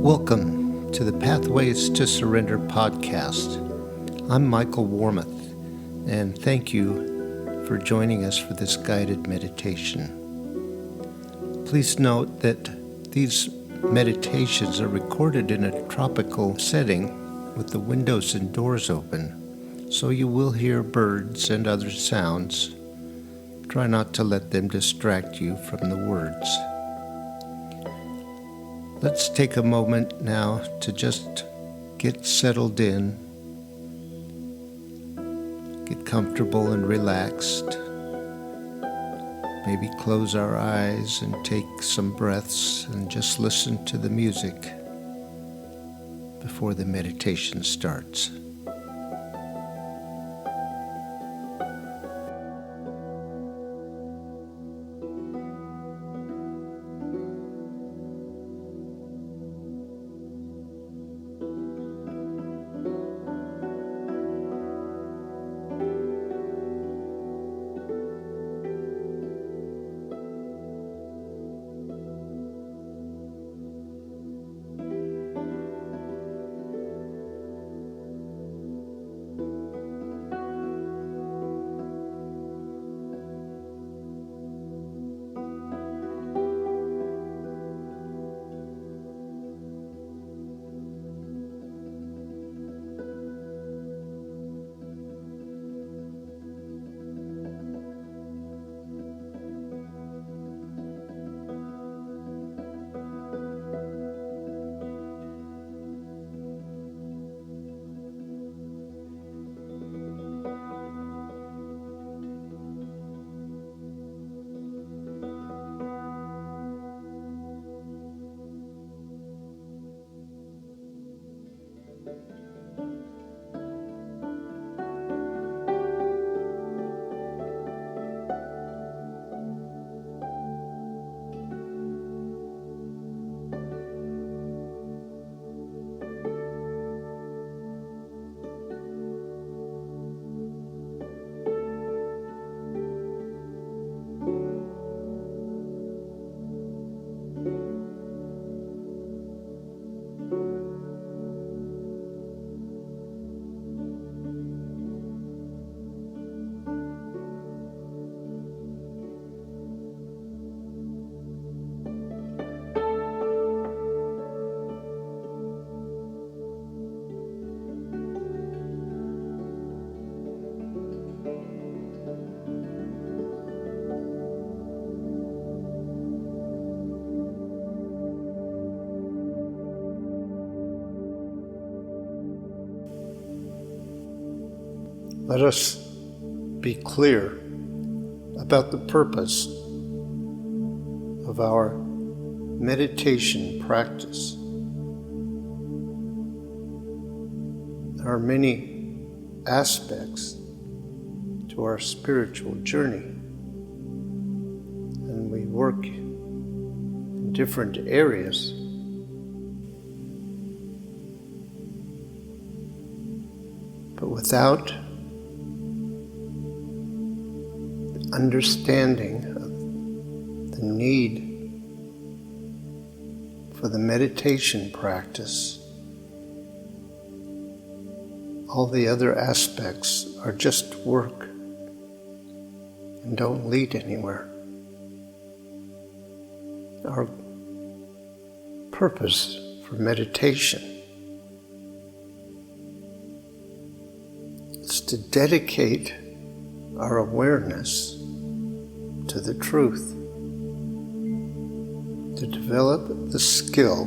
Welcome to the Pathways to Surrender podcast. I'm Michael Warmoth, and thank you for joining us for this guided meditation. Please note that these meditations are recorded in a tropical setting with the windows and doors open, so you will hear birds and other sounds. Try not to let them distract you from the words. Let's take a moment now to just get settled in, get comfortable and relaxed. Maybe close our eyes and take some breaths and just listen to the music before the meditation starts. Let us be clear about the purpose of our meditation practice. There are many aspects to our spiritual journey, and we work in different areas. But without understanding of the need for the meditation practice, all the other aspects are just work and don't lead anywhere. Our purpose for meditation is to dedicate our awareness to the truth, to develop the skill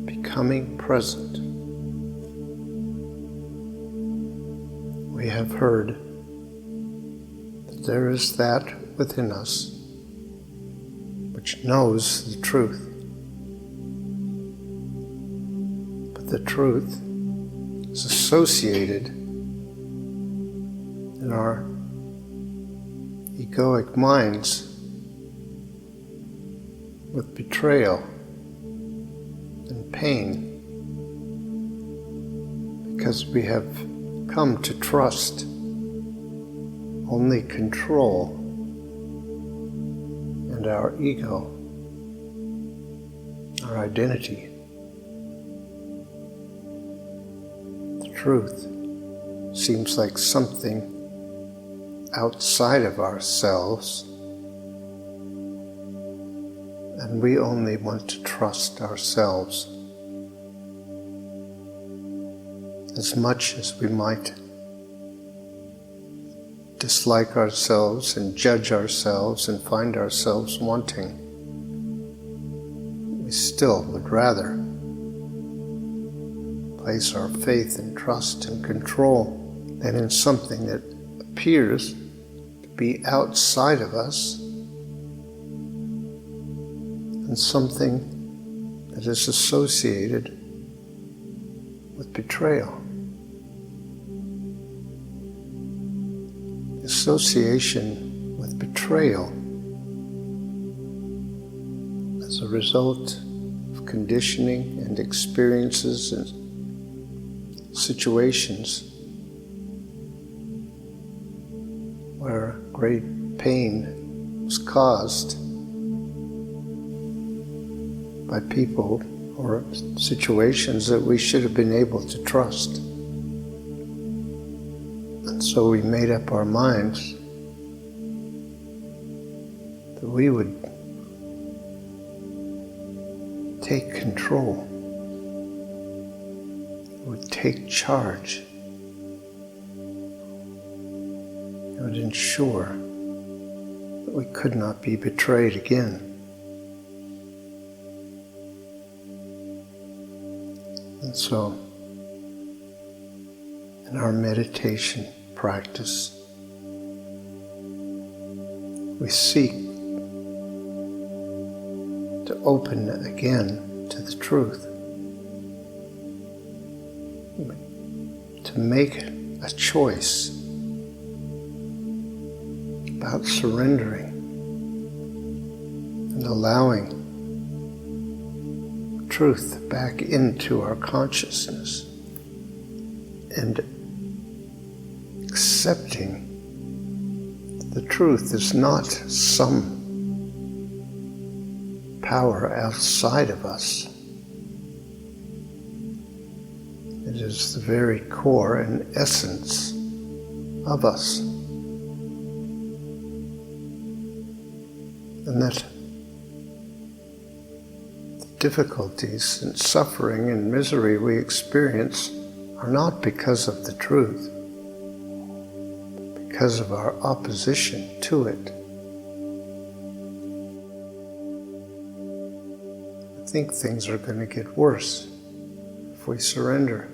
becoming present. We have heard that there is that within us which knows the truth, but the truth is associated in our egoic minds with betrayal and pain, because we have come to trust only control and our ego our identity. The truth seems like something outside of ourselves, and we only want to trust ourselves. As much as we might dislike ourselves and judge ourselves and find ourselves wanting, we still would rather place our faith and trust and control than in something that appears to be outside of us and something that is associated with betrayal. Association with betrayal as a result of conditioning and experiences and situations where great pain was caused by people or situations that we should have been able to trust. And so we made up our minds that we would take control, would take charge, and would ensure that we could not be betrayed again. And so, in our meditation practice, we seek to open again to the truth, to make a choice about surrendering and allowing truth back into our consciousness and accepting the truth is not some power outside of us. It is the very core and essence of us. And that the difficulties and suffering and misery we experience are not because of the truth, because of our opposition to it. I think things are going to get worse if we surrender.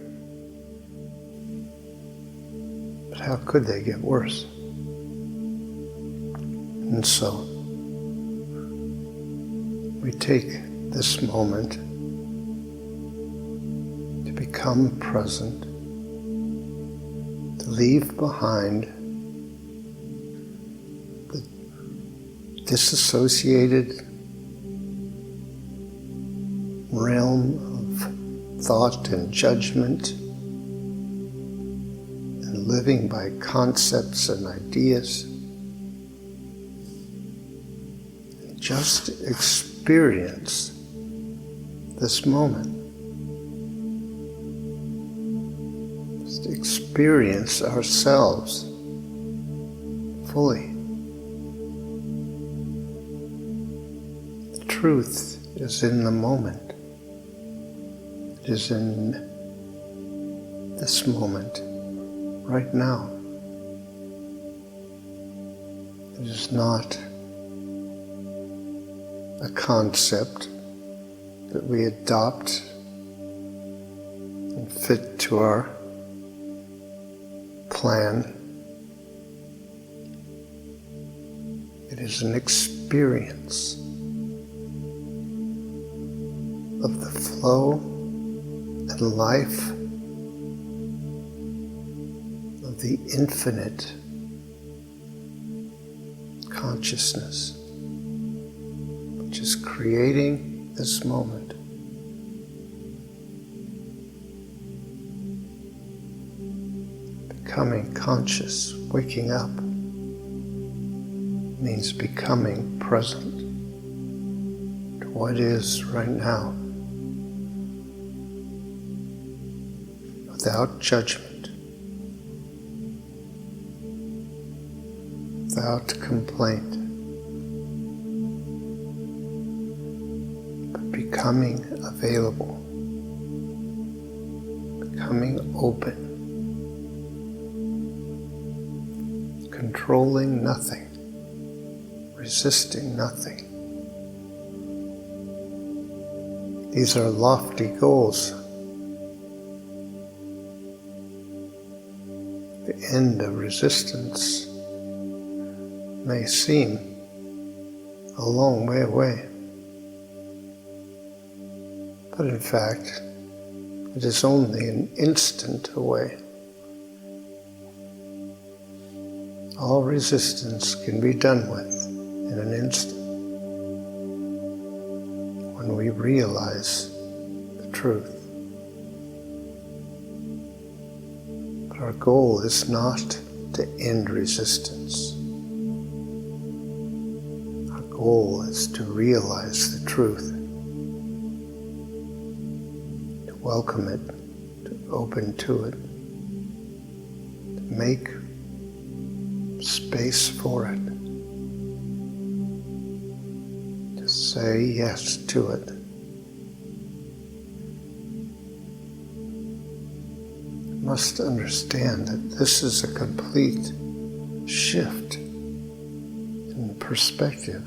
But how could they get worse? And so, we take this moment to become present, to leave behind the disassociated realm of thought and judgment and living by concepts and ideas. Just experience this moment. Just experience ourselves fully. The truth is in the moment. It is in this moment, right now. It is not a concept that we adopt and fit to our plan. It is an experience of the flow and life of the infinite consciousness, which is creating this moment. Becoming conscious, waking up, means becoming present to what is right now. without judgment, without complaint, but becoming available, becoming open, controlling nothing, resisting nothing. These are lofty goals. The end of resistance may seem a long way away, but in fact, it is only an instant away. All resistance can be done with in an instant when we realize the truth. But our goal is not to end resistance. Our goal is to realize the truth, to welcome it, to open to it, to make space for it, to say yes to it. You must understand that this is a complete shift in perspective.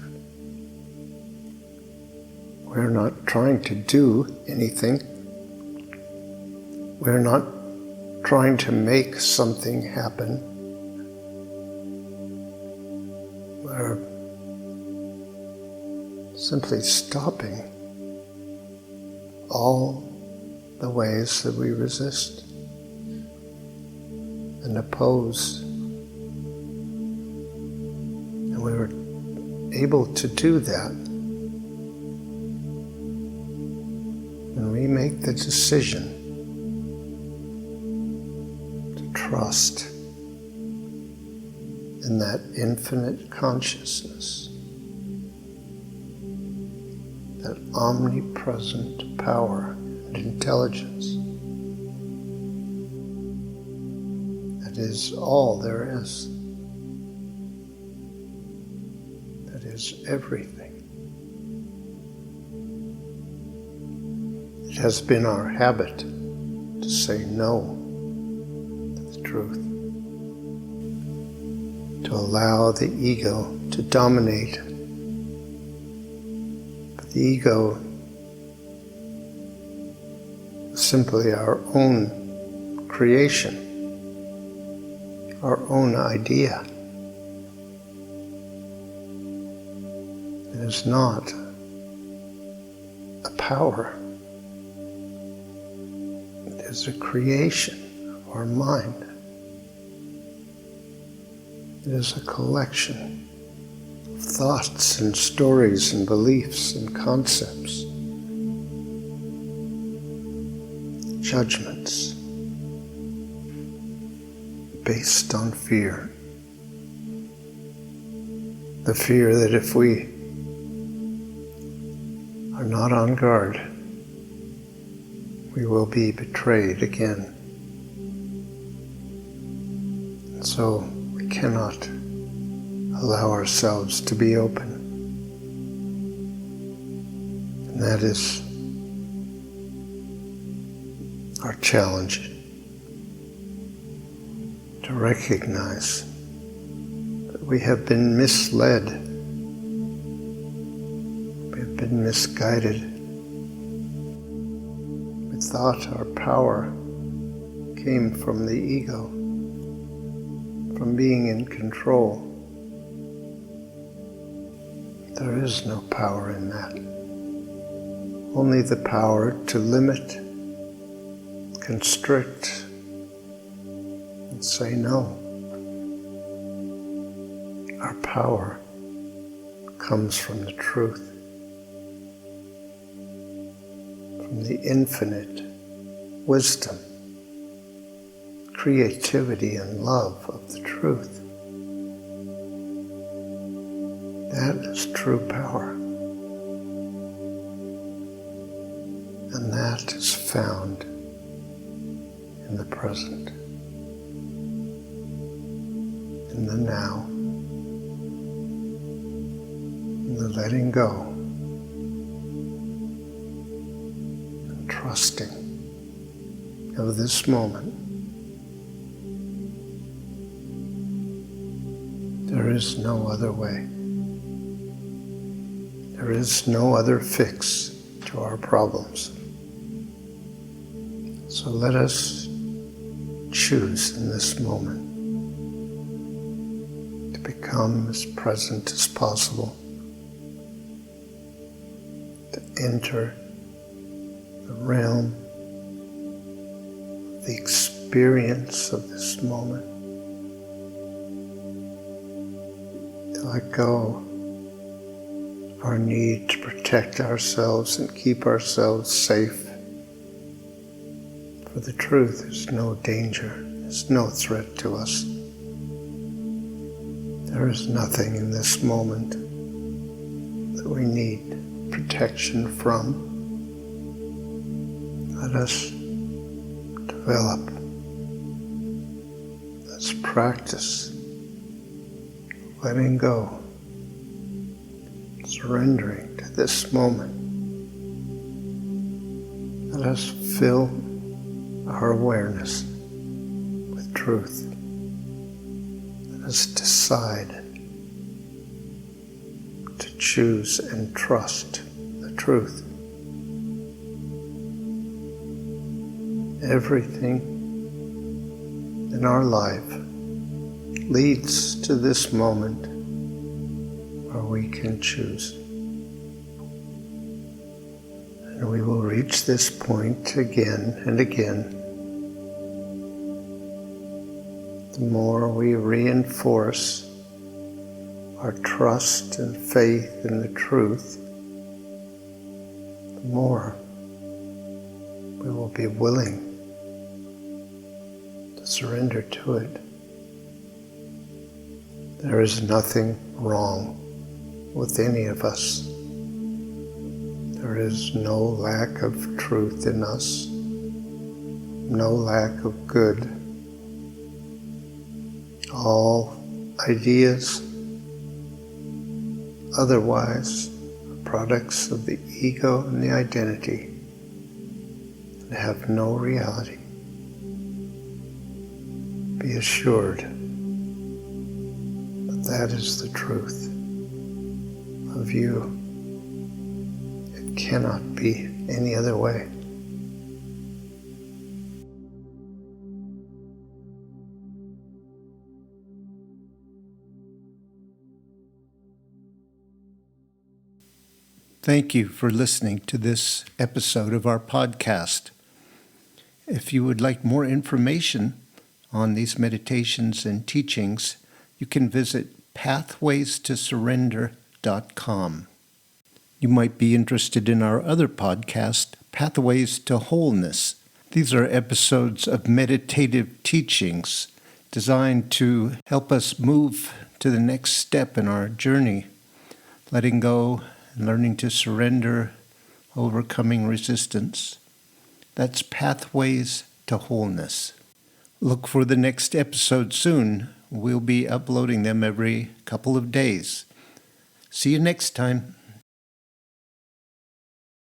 We're not trying to do anything. We're not trying to make something happen. We're simply stopping all the ways that we resist and oppose. And we were able to do that when we make the decision to trust in that infinite consciousness, that omnipresent power and intelligence that is all there is, that is everything. It has been our habit to say no to the truth, to allow the ego to dominate. But the ego is simply our own creation, our own idea. It is not a power. It is a creation of our mind. It is a collection of thoughts and stories and beliefs and concepts, judgments based on fear. The fear that if we are not on guard, we will be betrayed again. And so we cannot allow ourselves to be open. And that is our challenge, to recognize that we have been misled, we have been misguided. We thought our power came from the ego, from being in control. There is no power in that. Only the power to limit, constrict, and say no. Our power comes from the truth, from the infinite wisdom, creativity, and love of the truth. That is true power. And that is found in the present, in the now, in the letting go, and trusting of this moment. There is no other way. There is no other fix to our problems. So let us choose in this moment to become as present as possible, to enter the realm of the experience of this moment, to let go of our need to protect ourselves and keep ourselves safe. For the truth is no danger, is no threat to us. There is nothing in this moment that we need protection from. Let us develop, let's practice letting go, surrendering to this moment. Let us fill our awareness with truth. Let us decide to choose and trust the truth. Everything in our life leads to this moment where we can choose. And we will reach this point again and again. The more we reinforce our trust and faith in the truth, the more we will be willing to surrender to it. There is nothing wrong with any of us. There is no lack of truth in us, no lack of good. All ideas, otherwise, are products of the ego and the identity and have no reality. Be assured that that is the truth of you. It cannot be any other way. Thank you for listening to this episode of our podcast. If you would like more information on these meditations and teachings, you can visit pathwaystosurrender.com. You might be interested in our other podcast, Pathways to Wholeness. These are episodes of meditative teachings designed to help us move to the next step in our journey, letting go and learning to surrender, overcoming resistance. That's Pathways to Wholeness. Look for the next episode soon. We'll be uploading them every couple of days. See you next time.